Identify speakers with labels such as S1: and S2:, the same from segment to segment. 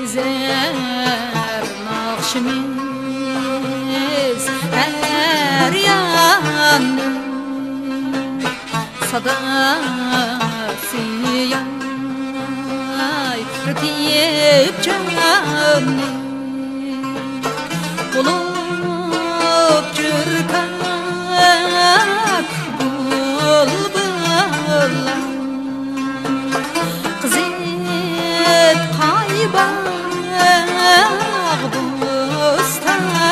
S1: Kezer nakşimiz her yanı sadası yayıp canı bulup cırkak bulbullar kızet kaybak bustanı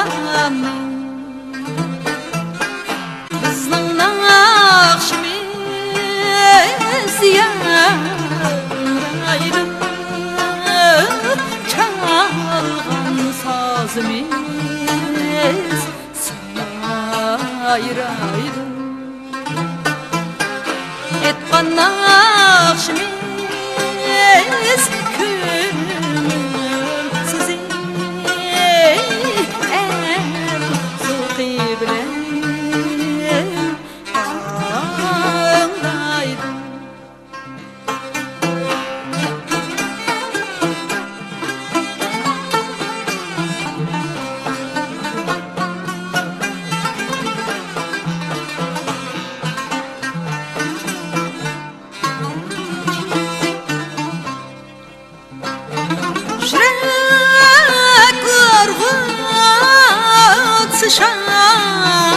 S1: bizning nakşimiz yaraydı çalgan sazimiz sayraydı etkan nakşimiz kömülsüz el zulki bilen ağlaydı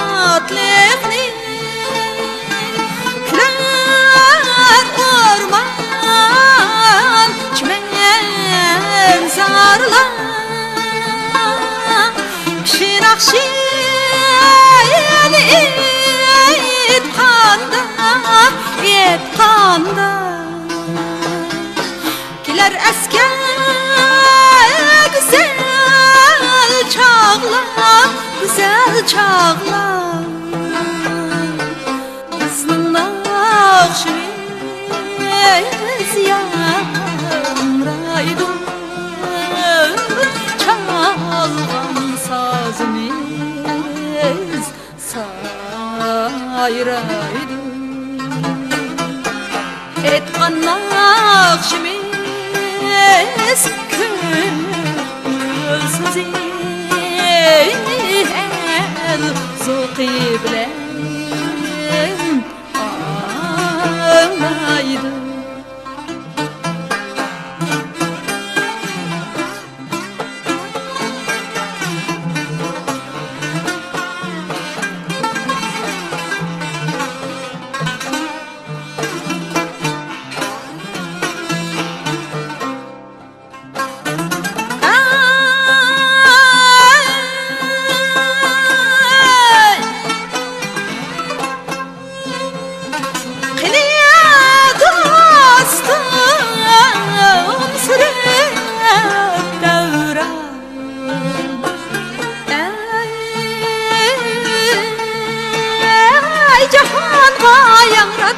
S1: şadlıqni külər orman çimen zarlar şinaqşin etqanda kilər əskər güzel çağlar güzel çağlar bizning nakşimiz yaraydı çalgan sazimiz sayraydı etkan nakşimiz kömülsüz el zulki bilen ağlaydı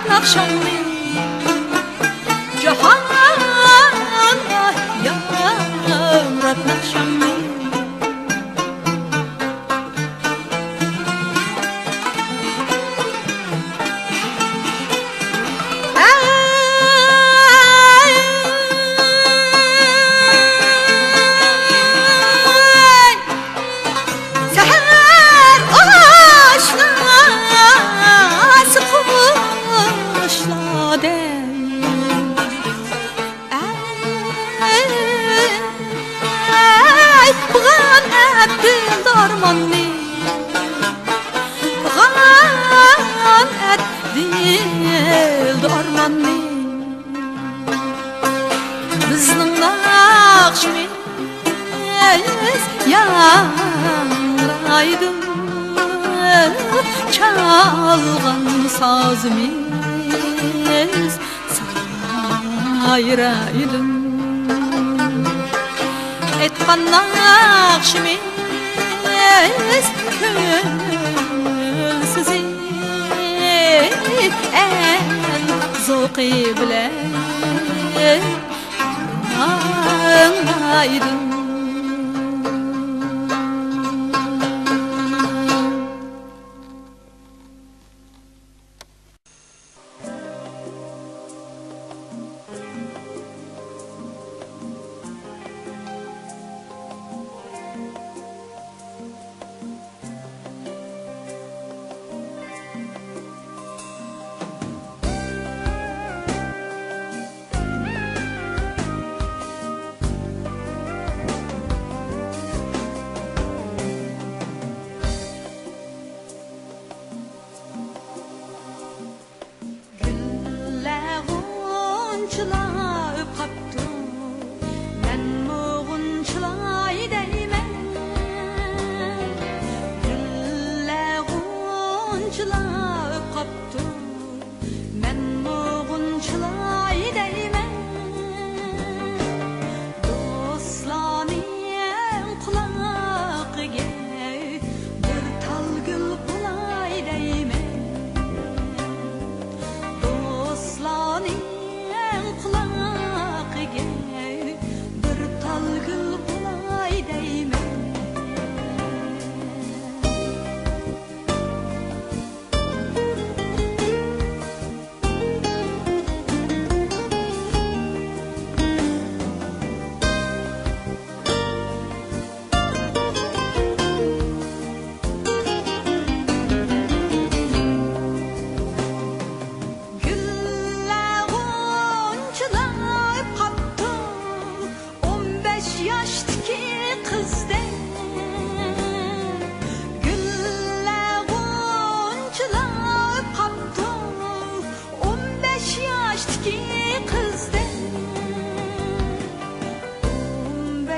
S1: nakşamli cahan yamrat nakşamli bizning nakşimiz yaraydı çalgan sazimiz sayraydı etkan nakşimiz kömülsüz el zulki bilen ağlaydı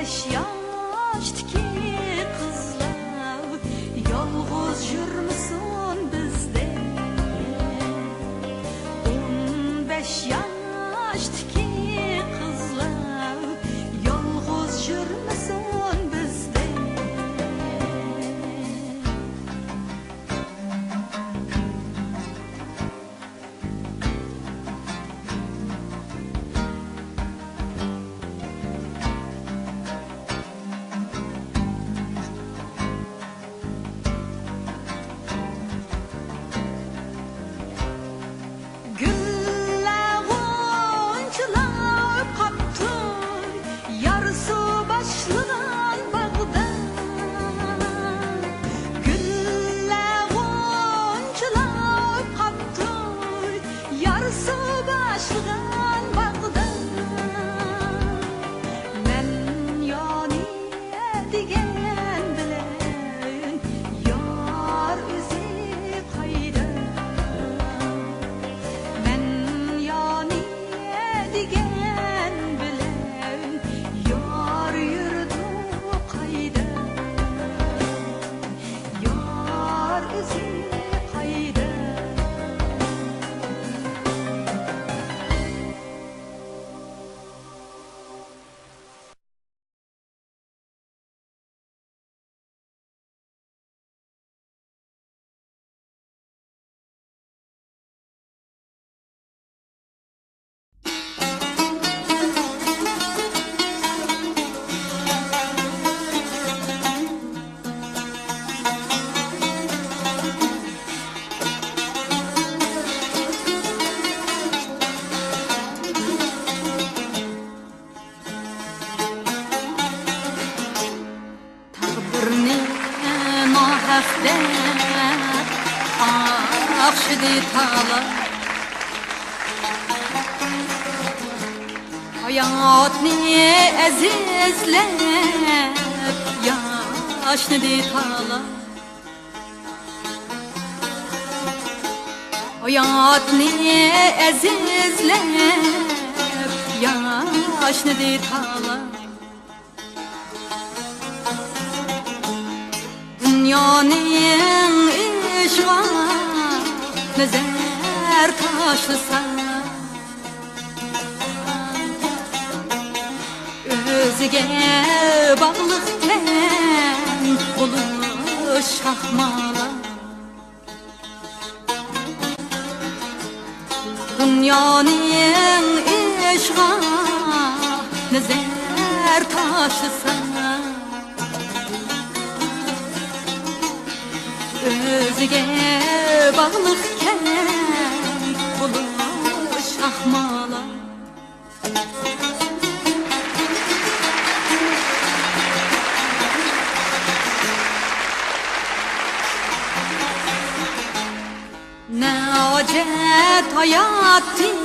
S1: yaştaki kızlar yalğız yürmüsün bizde. 15 yaştaki kızlar yalğız yürmüsün bizde. Akşidi tala hayatni azizlep yaşnidi tala hayatni azizlep yaşnidi tala dünyanın işga nazar taşısa özüge bağlıkken olur şahmala dünyanın işga nazar taşısa özüge bağlıkken olur şahmala ne acet hayatım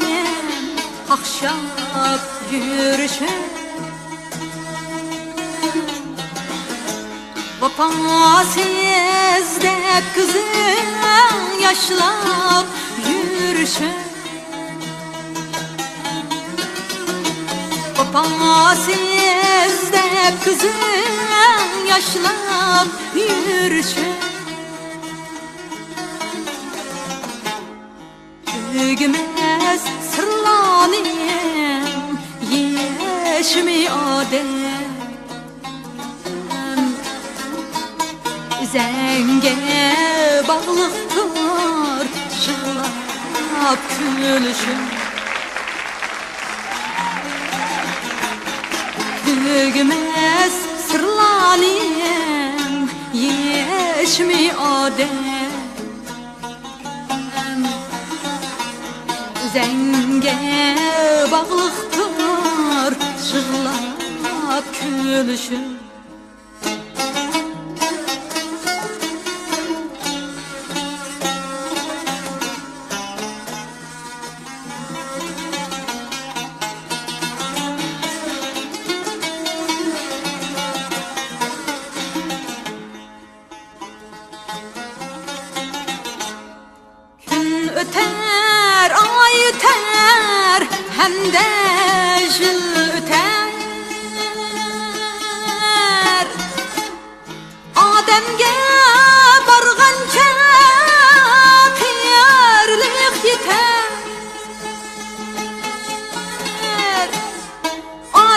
S1: akşam yürüşüm vefasız dep kızım yaşlap yürüşüm vefasız dep kızım yaşlap yürüşüm tügümez sırlanayım yeşmi adem zenge bağlıktır şılap külüşüm tügümez sırlanayım yeşmi adem zenge bağlıktır şılap külüşüm öter, ay öter, hem de jıl öter.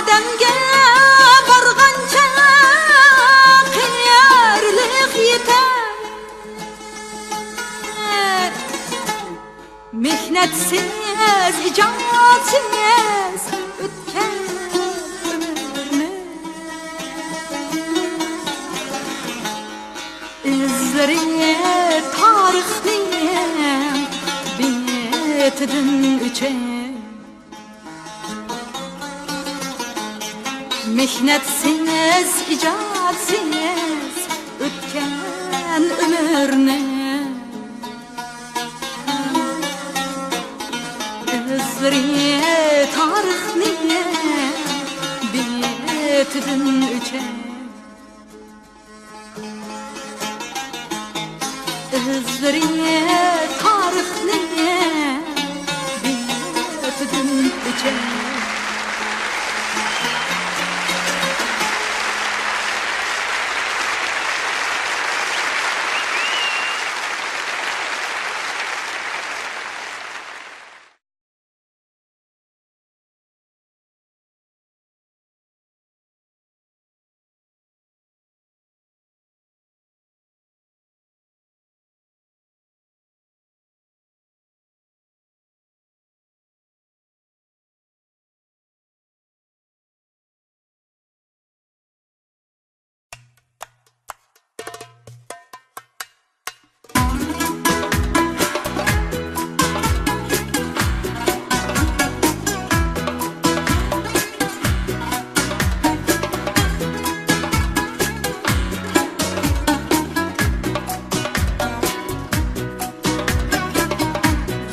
S1: Ademge bargancha qiyarlik yeter Mehnetsiz, icatsiz ötken ömrünü İzleri tarixning betidan o'char Mehnetsiz, icatsiz ötken ömrünü İzleri tarixning betidan o'char İzleri tarixning betidan o'char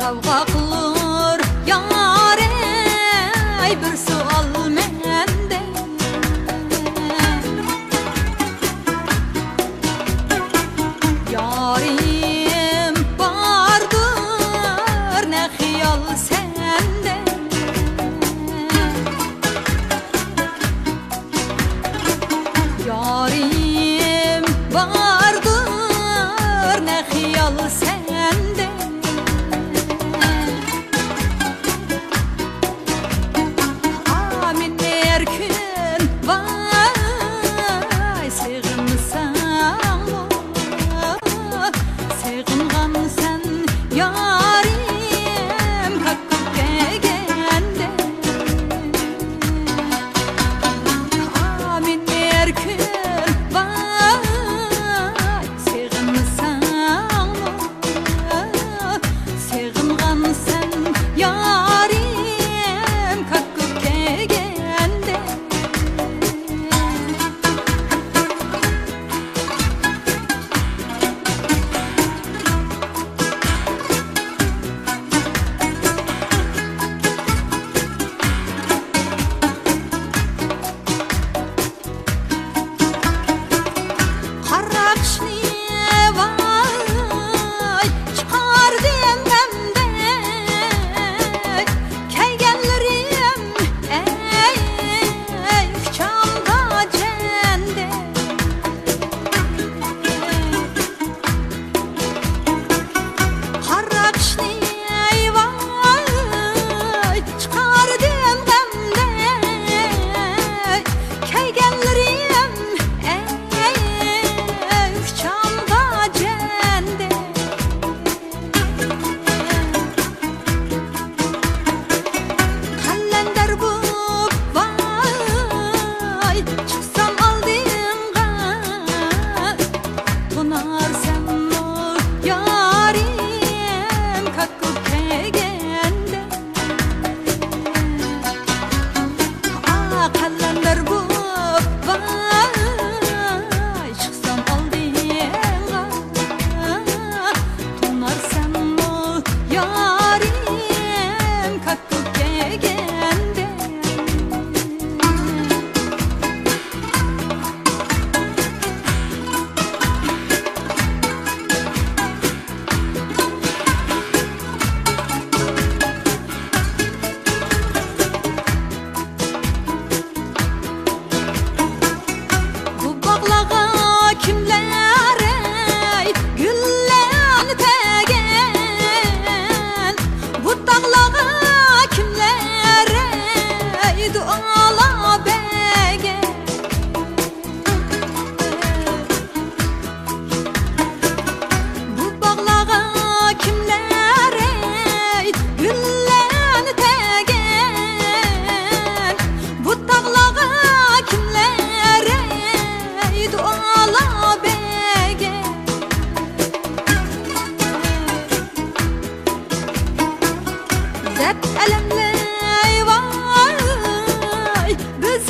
S1: Kavga qilur yare bir sual mende Yarim bardır ne xiyal sende Yarim bardır ne xiyal sende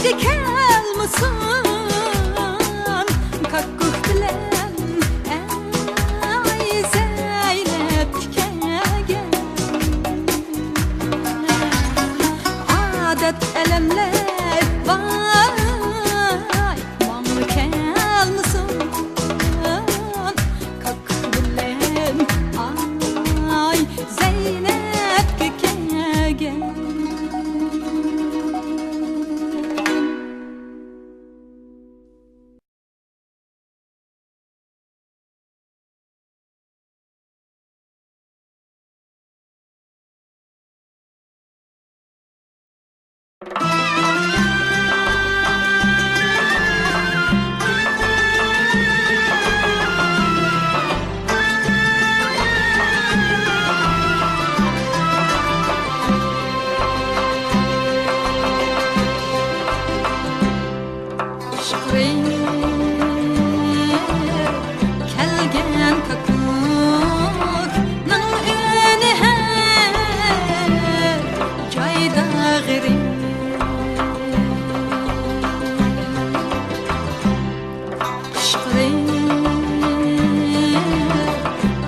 S1: Eski kelmisin kakkuh bilen ey Zeynep kegen adet elemler vay mamlı kelmisin kakkuh bilen ay Zeynep kegen. Kelgen kakuk nang ene her joyda g'iri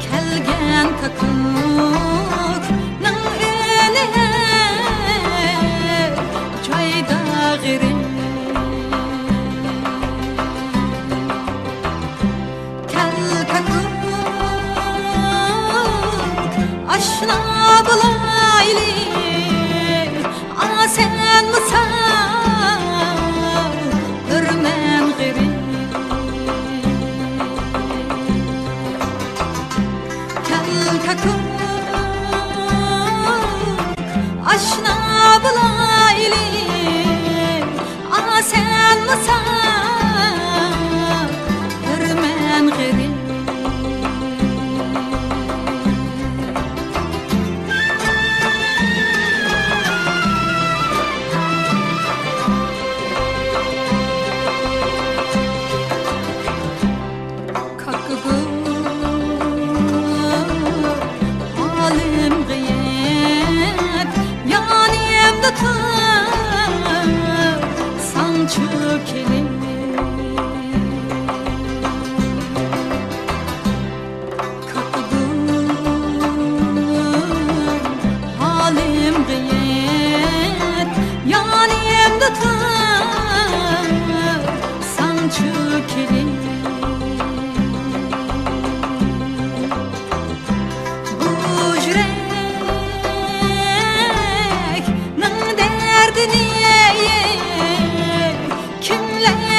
S1: kelgen kakuk nang ene her joyda g'iri aşna bulaylı sen mısal hürmen giri kel kakuk aşna bulaylı sen mısal hürmen giri çökelim kakıdım halim gıyet yani emde san çökelim bu yürek nın derdini kimler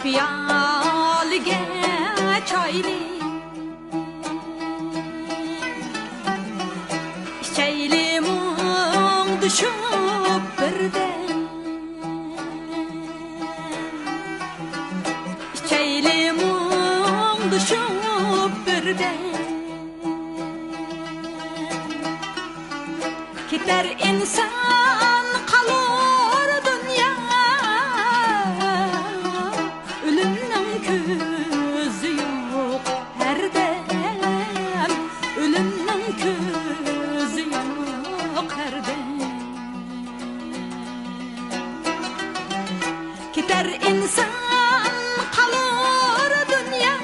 S1: piyaliga choyli ichayli mung düşüp birden ichayli mung düşüp birden gider insan kalır dünya ölümden közü yok her dem ölümden közü yok her dem gider insan kalır dünya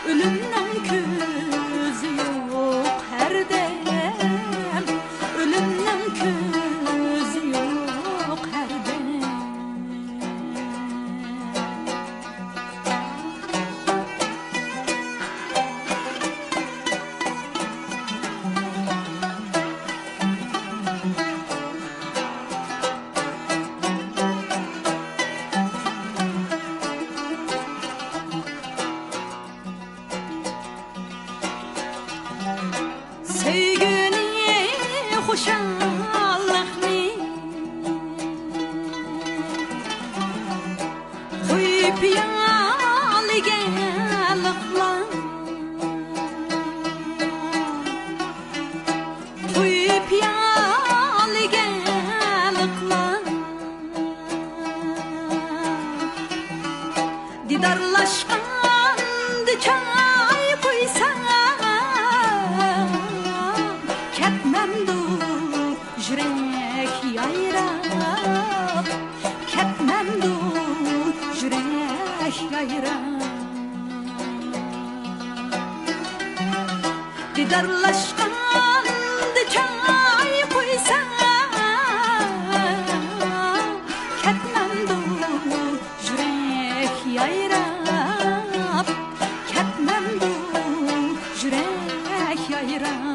S1: ölümden közü yok her dem ölümden közü yok her dem sevgini hoşallıkni koyup yaliga lıklan koyup yaliga lıklan didarlaşkan çay koysan ketmemdu yürek yayrab ketmemdu yürek yayrab didarlaşkan çay koysan ketmemdu yürek yayrab ketmemdu yürek yayrab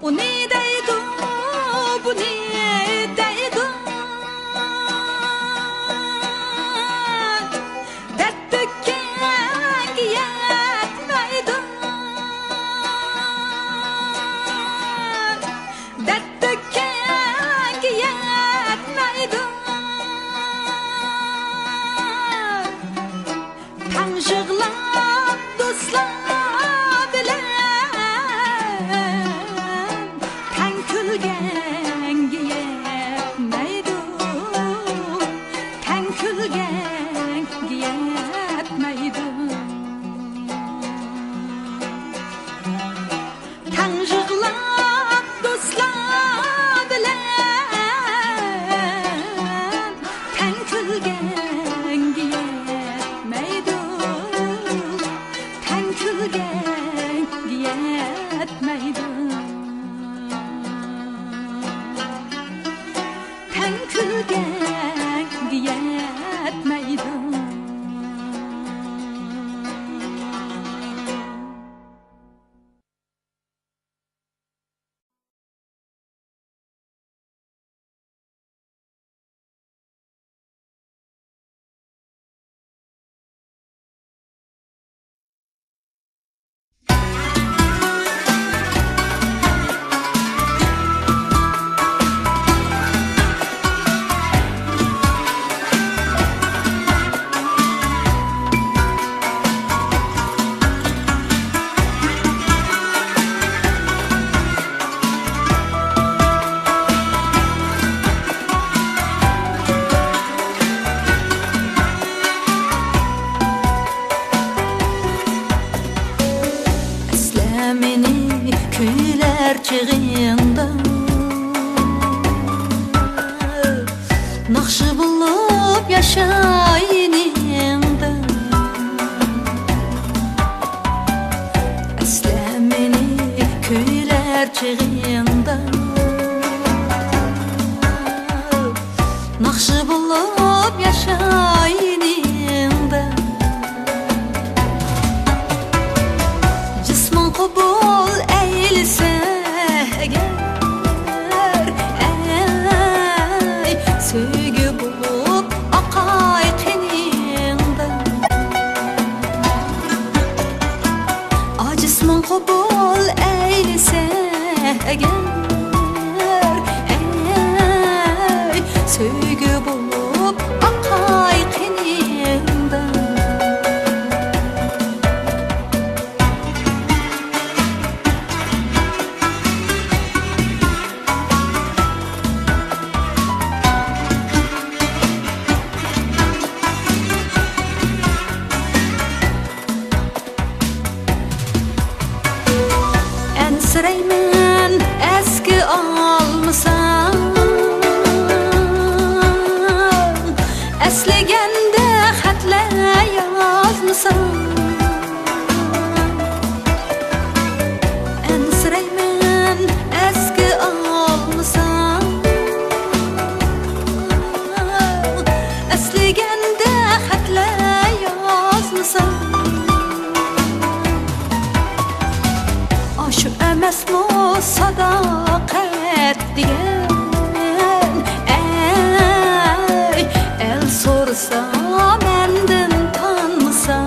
S1: O nedeydi, bu nedeydi dert dökken yetmeydi dert dökken yetmeydi tanışıklar dostlar bilen külgen yetmeydi ten külgen yetmeydi tanışıklar dostlar bilen ten külgen yetmeydi ten külgen yetmeydi ten külgen yetmeydi çığında nakşı bulup yaşayınında Eslemini Nakşı bulup yaşayınında Cismin kubul eylise eğer Ey söygü bulup akay teninde Cismin kubul eylise eğer Söygü bulup akay teninde Ensireymen eski almısan Eslegende xatlar yazmısan Ensireymen eski almısan Eslegende xatlar yazmısan Aşu emesmi sadakat diyen Ey el sorsa menden tanmısa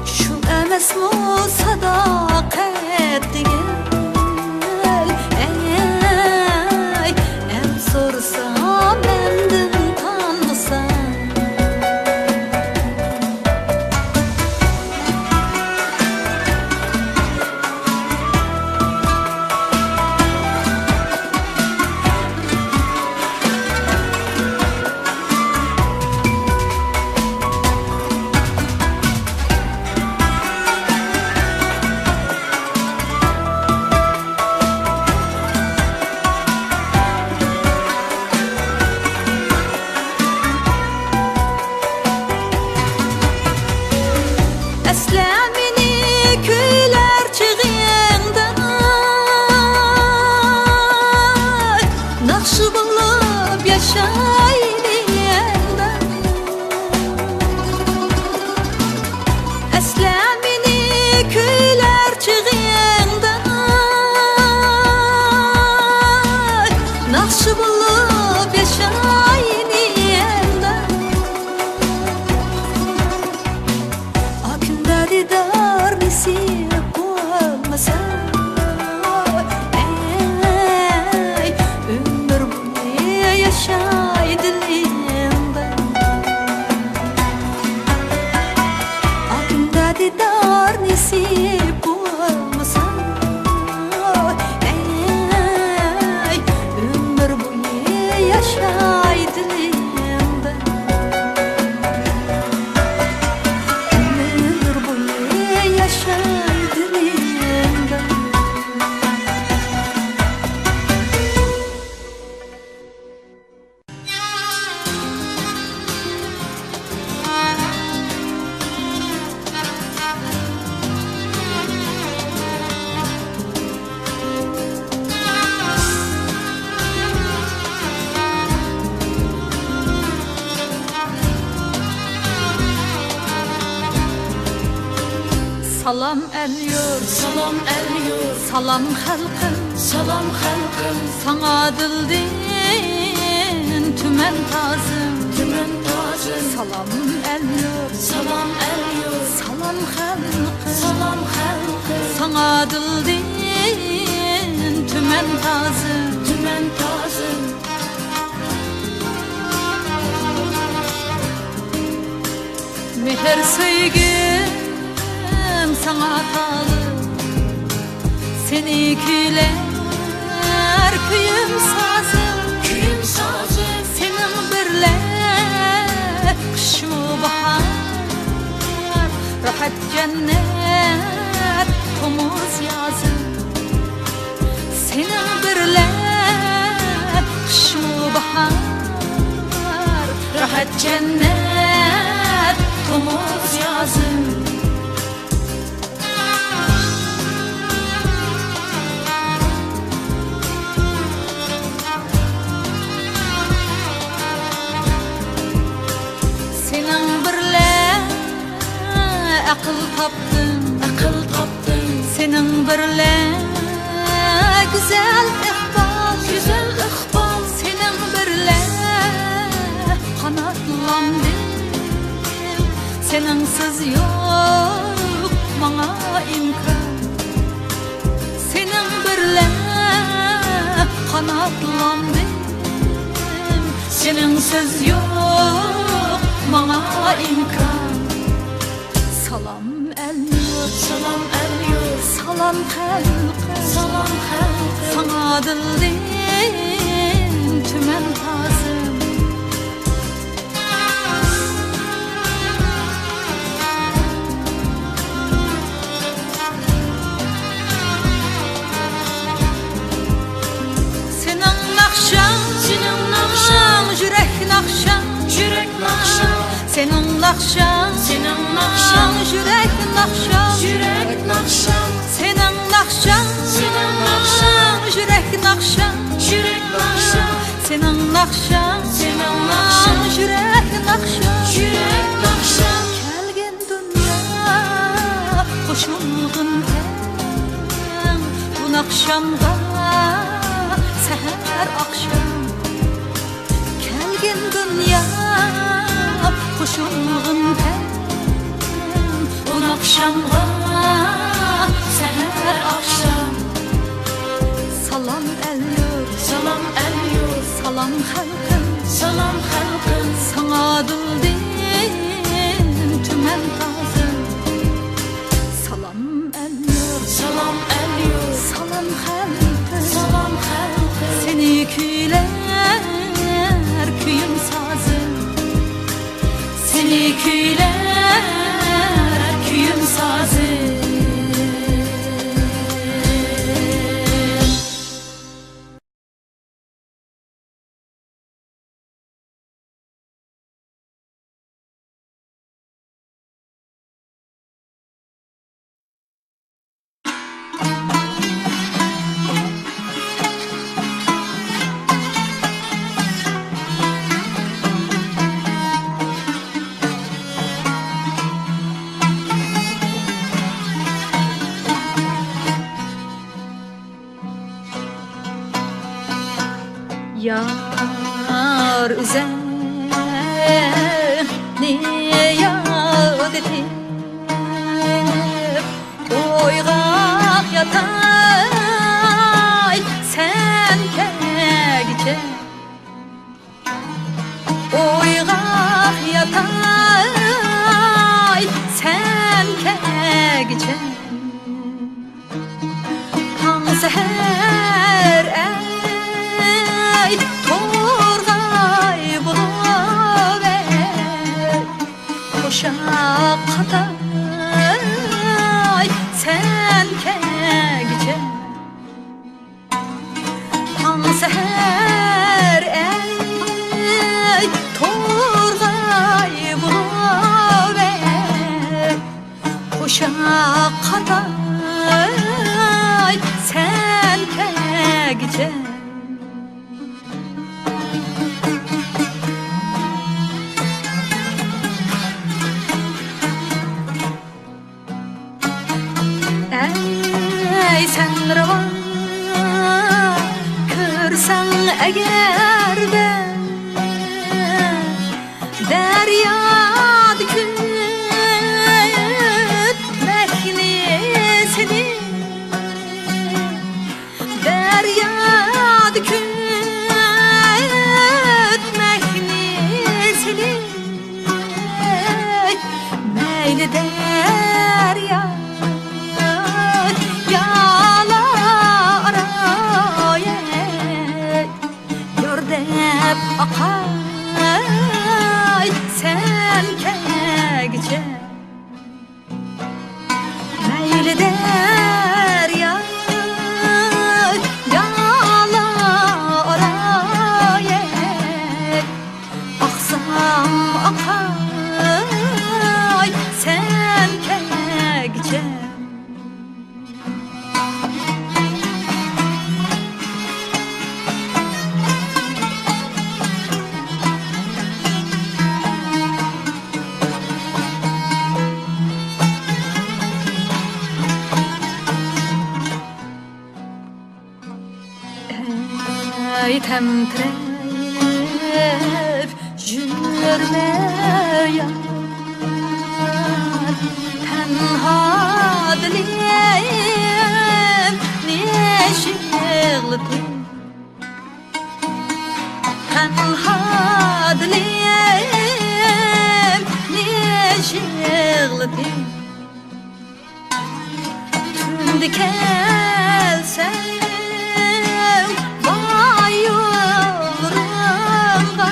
S1: Şu emesmi sadakat diyen Ey el sorsa menden tanmısa Eslemini köyler çığında Nakşı bulup yaşayınında Eslemini köyler çığında Nakşı bulup yaşayınında Didar nisip olmasa Ey ömür boyu yaşay dilimde Akında didar nisip olmasa Ey ömür boyu yaşay dilimde Yaşay dilimde Salam eliyor,
S2: Salam eliyor,
S1: salam halkım,
S2: salam halkım,
S1: sana dildin tümen tazım,
S2: tümen tacım.
S1: salam eliyor,
S2: Salam eliyor,
S1: salam halkım,
S2: salam halkım,
S1: sana dildin tümen tazım,
S2: tümen tacım.
S1: meher söygüm sana atalı, seni küler kuyum sazım,
S2: Kuyum sazım,
S1: senin birle kışu bahar, rahat cennet tomuz yazım, senin birle kışu bahar, rahat cennet tomuz yazım. birle güzel ihbal,
S2: Güzel ihbal,
S1: senin birle kanatlandım. Seninsiz yok bana imkan. Senin birle kanatlandım. Seninsiz yok bana imkan. Salam el nur,
S2: salam el yurt,
S1: salam halkı,
S2: salam halkı.
S1: sana dildim tümen tazım. Senin nakşan,
S2: Senin nakşan,
S1: yürek nakşan,
S2: yürek nakşan,
S1: senin nakşan,
S2: senin nakşan,
S1: yürek nakşan,
S2: yürek nakşan,
S1: senin nakşan,
S2: senin nakşan,
S1: yürek nakşan,
S2: yürek nakşan,
S1: senin nakşan,
S2: senin nakşan,
S1: yürek nakşan,
S2: yürek nakşan.
S1: kelgin dünya hoşulgun en bu nakşanda seher akşam. Kelgin dünya hoşulgun en bu nakşanda seher akşam. Salam el yurt,
S2: Salam el yurt,
S1: salam halkım,
S2: salam halkım.
S1: sana dildim tümen tazım. Salam el yurt,
S2: Salam el yurt,
S1: salam halkım,
S2: salam halkım.
S1: seni küyler küyüm sazım. Seni küyler küyüm sazım. Yar üzerine yad edip oygak yatay sen kegce. Oygak yatay sen kegce. Tan seher ey torgay buluver koşak katay sen kegce. Tan seher ey torgay buluver koşak katay sen kegce. Ey sen ravan kırsan eğer ben deryad kütmekni seni, deryad kütmekni seni. Meyli derya akay sen kegce. Meyli derya yala oraya aksam akay sen kegce. ey temtirep yürme yar tenha dilim neşiğlidim tenha dilim neşiğlidim tümde kelsem vay yollarımda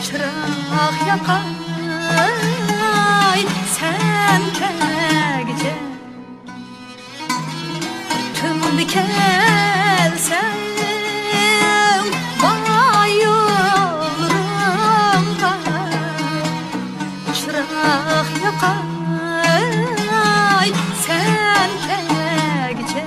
S1: çırak yakay sen kegece tümde kelsem vay yollarımda çırak yakay sen kegece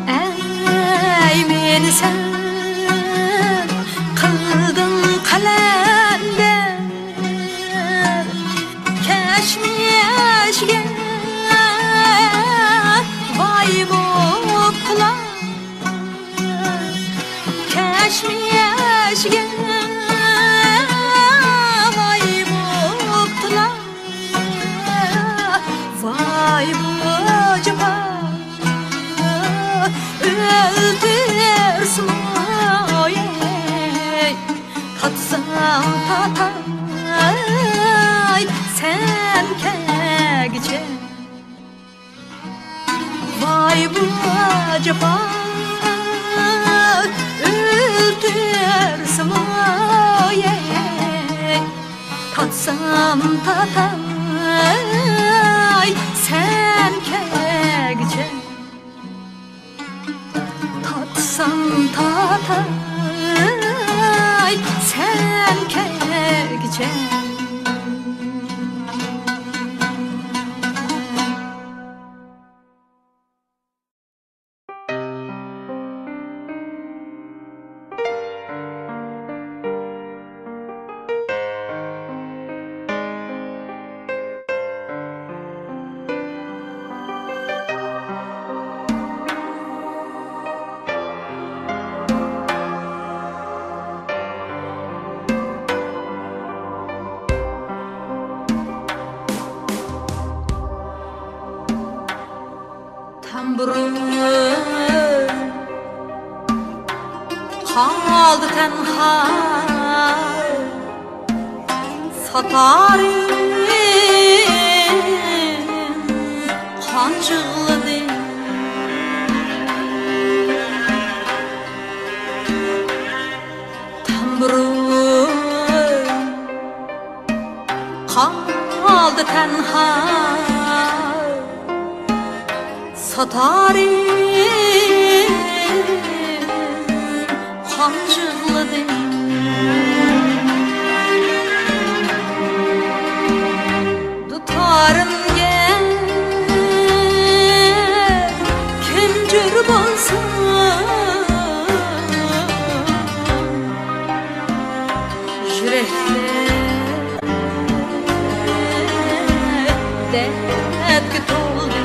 S1: ey meni sen kıldın kalender keşmeşge vay boplar keşmeşge vay boplar vay bocama öldürsün oy tatsam tatay sen kegece vay bocama öldürsün oy tatsam tatay sen kegece tatsam tatay sen kegece tamburun kaldı tenha satarim kancıkladı tamburun kaldı tenha satarim kancıkladı tutarım gel kincir bolsun yürekte dertki toldu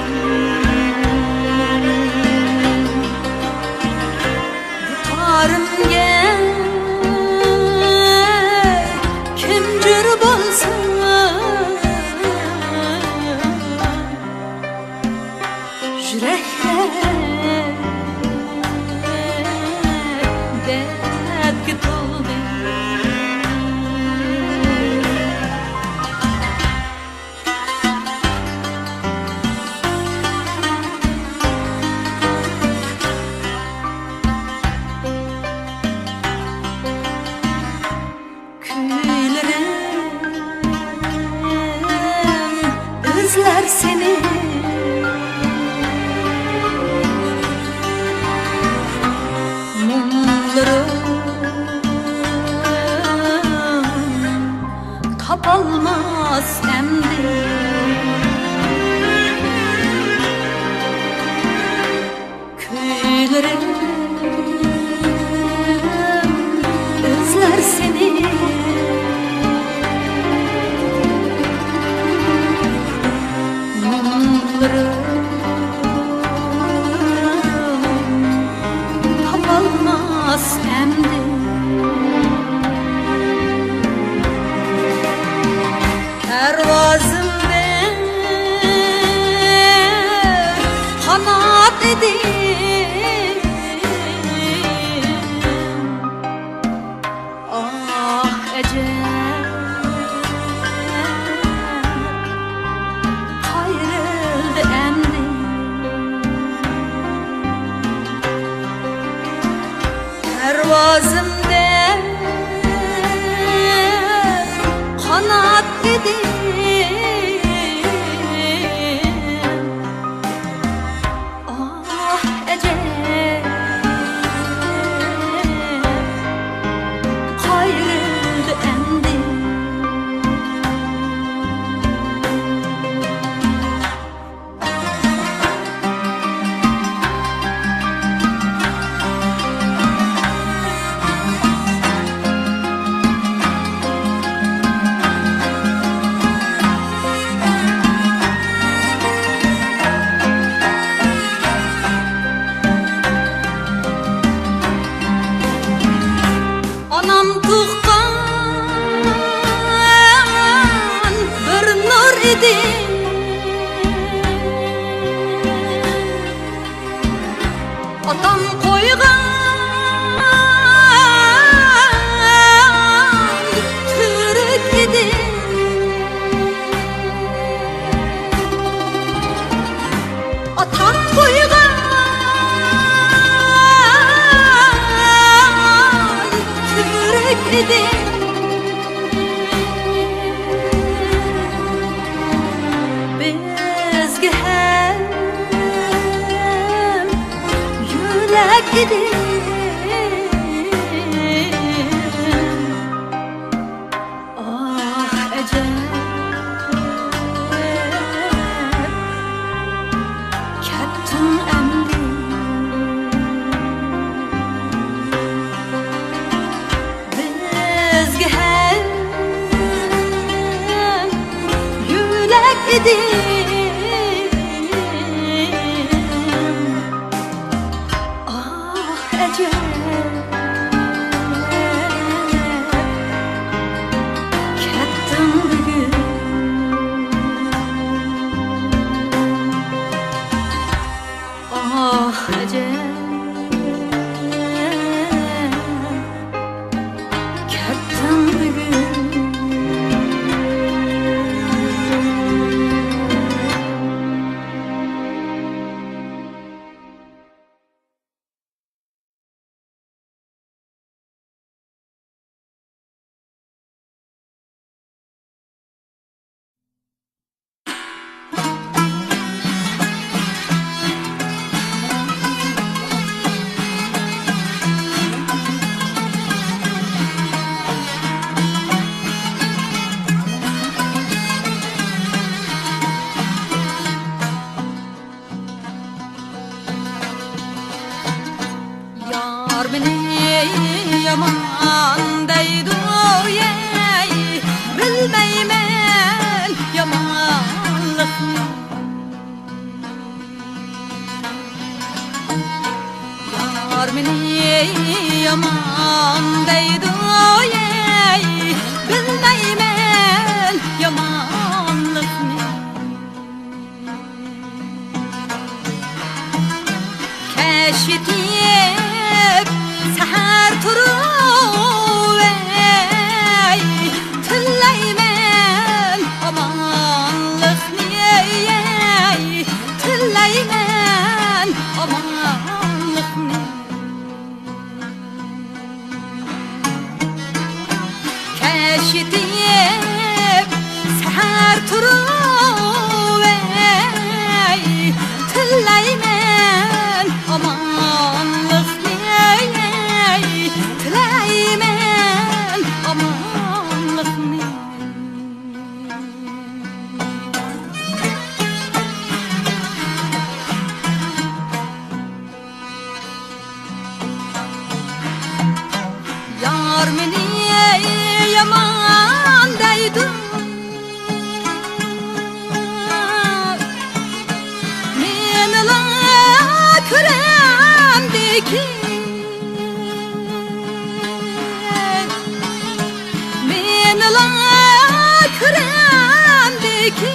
S1: tutarım gel kimcir bolsun yürekte dertki toldu özler seni mumlarım tapalmaz emdi köylerim özler seni ecel ayrıldı endi. Pervazımda kanat idim, ah ecel ayrıldı endi. Anam tuğkan bir nur idi, atam koygan türük idi. Atam koygan türük idi. Bizge hem yürek idi. Ah ecel kettin endi. Bizge hem yürek idi. Ah ecel kettin bugün. Ah ecel kettin bugün. Yar beni yaman deydu yey, bilmeymen yamanlıkni. Yar beni yaman deydu yey, bilmeymen yamanlıkni. Keşitip seher turup ey, tilleymen amanlıkni ey, tilleymen amanlıkni. Keşitip seher turup ey, tilleymen amanlıkni ey, tilleymen amanlıkni. Yar meni yaman deydu, meni la köremdiki, meni la köremdiki.